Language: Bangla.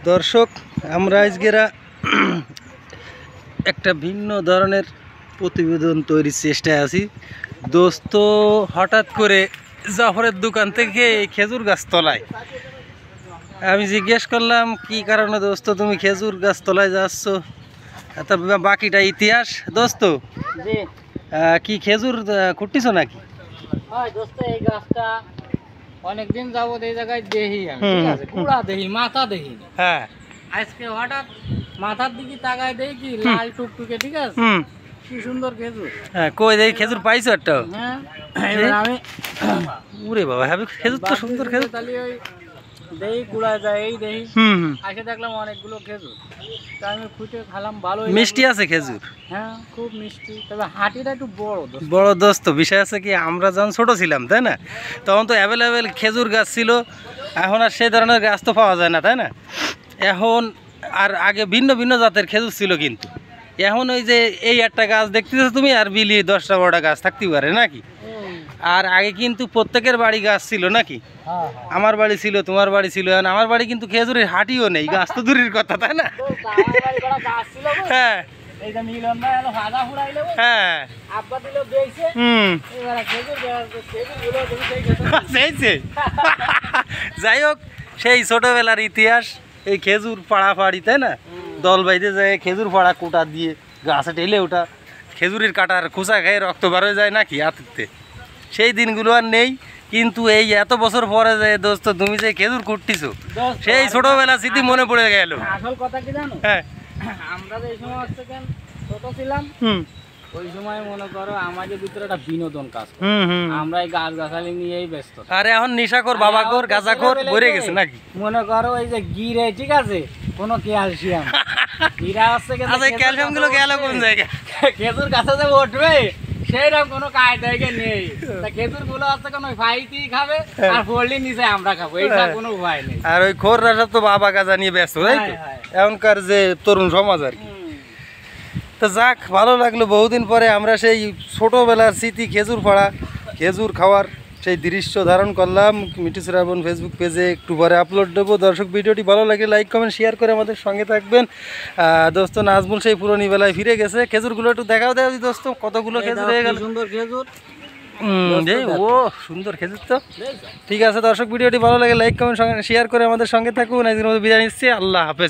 দর্শক, আমরা আজকেরা একটা ভিন্ন ধরনের প্রতিবেদন তৈরির চেষ্টায় আছি। দোস্ত হঠাৎ করে জাফরের দোকান থেকে খেজুর গাছ তলায়, আমি জিজ্ঞেস করলাম কি কারণে দোস্ত তুমি খেজুর গাছ তলায় যাচ্ছ, তারপর বাকিটা ইতিহাস। দোস্ত কি খেজুর কুটতিছ নাকি? দোস্ত এই গাছটা অনেকদিন যাবত এই জায়গায় দেখি আমি, ঠিক আছে, পুরা দেখি, মাথা দেখি। হ্যাঁ, আজকে হঠাৎ মাথার দিকে তাকায় দেখি লাল টুকটুকে, ঠিক আছে, কি সুন্দর খেজুর। হ্যাঁ, কই দেখি খেজুর পাইছো একটা? হ্যাঁ, এবার আমি উরে বাবা, হ্যাঁ খেজুর তো সুন্দর খেজুর। তাহলে ওই দেখি কুড়ায় যায়, এই দেখি আসে দেখলাম অনেকগুলো খেজুর। তা আমি খুঁটে খেলাম, ভালো মিষ্টি আছে খেজুর। হ্যাঁ, খুব মিষ্টি, তবে হাঁটিটা একটু বড়। বড় দোস্ত, বিষয় আছে কি, আমরা যখন ছোট ছিলাম তাই না, তখন তো অ্যাভেলেবেল খেজুর গাছ ছিল। এখন আর সেই ধরনের গাছ তো পাওয়া যায় না, তাই না? এখন আর আগে ভিন্ন ভিন্ন জাতের খেজুর ছিল, কিন্তু এখন ওই যে এই একটা গাছ দেখতেছো তুমি, আর বিলি 10টা 12টা গাছ থাকতে পারে নাকি। আর আগে কিন্তু প্রত্যেকের বাড়ি গাছ ছিল নাকি, আমার বাড়ি ছিল, তোমার বাড়ি ছিল। এখন আমার বাড়ি কিন্তু খেজুরের হাঁটিও নেই, গাছ তো দূরের কথা, তাই না? হ্যাঁ যাই হোক, সেই ছোটবেলার ইতিহাস, এই খেজুর পাড়া পাড়ি, তাই না? দল বাইতে যায় খেজুর পাড়া, কোটা দিয়ে গাছে টেলে ওঠা, খেজুরের কাটার খোসা খেয়ে রক্ত বার হয়ে যায় নাকি হাতে। সেই দিনগুলো আর নেই, কিন্তু এই এত বছর পরে যে দোস্ত তুমি যে খেজুর কুটতিছো, সেই ছোটবেলা স্মৃতি মনে পড়ে গেল। আসল কথা কি জানো? হ্যাঁ, আমরা যে সময় ছোট ছিলাম, ওই সময় মনে করো আমাদের ভিতরে একটা বিনোদন কাজ করে। আমরা এই গাছ গাছালি নিয়েই ব্যস্ত। আরে এখন নেশাখোর, বাবাখোর, গাঁজাখোর ভরে গেছে নাকি। মনে করো ওই যে গিরে, ঠিক আছে, কোনো ক্যালসিয়াম গিরা হচ্ছে, ক্যালসিয়াম গুলো গেল কোন জায়গায়? খেজুর গাছে যে উঠবে সেইরকম কোনো কায়দা নেই। খেজুর গুলো হচ্ছে কোনো ফাইতেই খাবে, আর ফললি নিচে আমরা খাবো, এইটা কোনো উপায় নেই। আর ওই খোররা সব তো বাবা গাঁজা নিয়ে ব্যস্ত, তাই তো এখনকার যে তরুণ সমাজ আর কি। তো যাক, ভালো লাগলো, বহুদিন পরে আমরা সেই ছোটোবেলার স্মৃতি, খেজুর পাড়া, খেজুর খাওয়ার সেই দৃশ্য ধারণ করলাম। মিঠু শ্রাবণ ফেসবুক পেজে একটু পরে আপলোড দেবো। দর্শক, ভিডিওটি ভালো লাগে লাইক কমেন্ট শেয়ার করে আমাদের সঙ্গে থাকবেন। দোস্ত নাজমুল সেই পুরনো বেলায় ফিরে গেছে। খেজুরগুলো একটু দেখাও দেয় দোস্ত, কতগুলো খেজুর হয়ে গেল। সুন্দর খেজুর, ও সুন্দর খেজুর তো। ঠিক আছে দর্শক, ভিডিওটি ভালো লাগে লাইক কমেন্ট শেয়ার করে আমাদের সঙ্গে থাকুন। একদিন মধ্যে বিদায় নিচ্ছি, আল্লাহ হাফেজ।